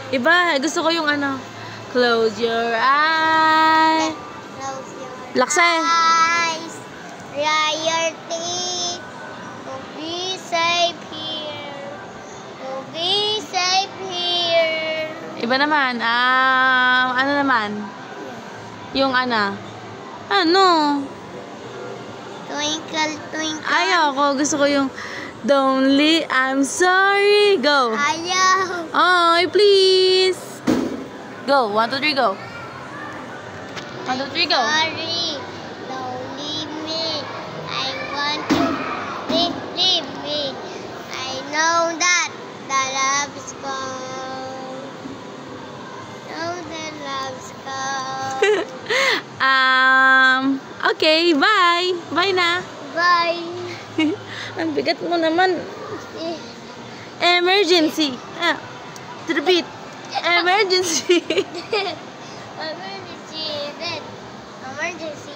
Iba, gusto ko yung ano. Close your eyes. Close your Laksa. eyes. Dry your teeth. To be safe here. To be safe here. Iba naman. Ano naman? Yung ano? Ano? Twinkle, twinkle. Ayoko. Gusto ko yung Don't leave, I'm sorry. Go. Ayaw. Ay, please. Go. 1, 2, 3, go. 1, 2, 3, go. Sorry. Don't leave me. I want you. Leave me. I know that the love is gone. Know that love is gone. Okay, bye. Bye na. Bye. Ang bigat mo naman. Emergency. Repeat. Emergency. Emergency. Emergency.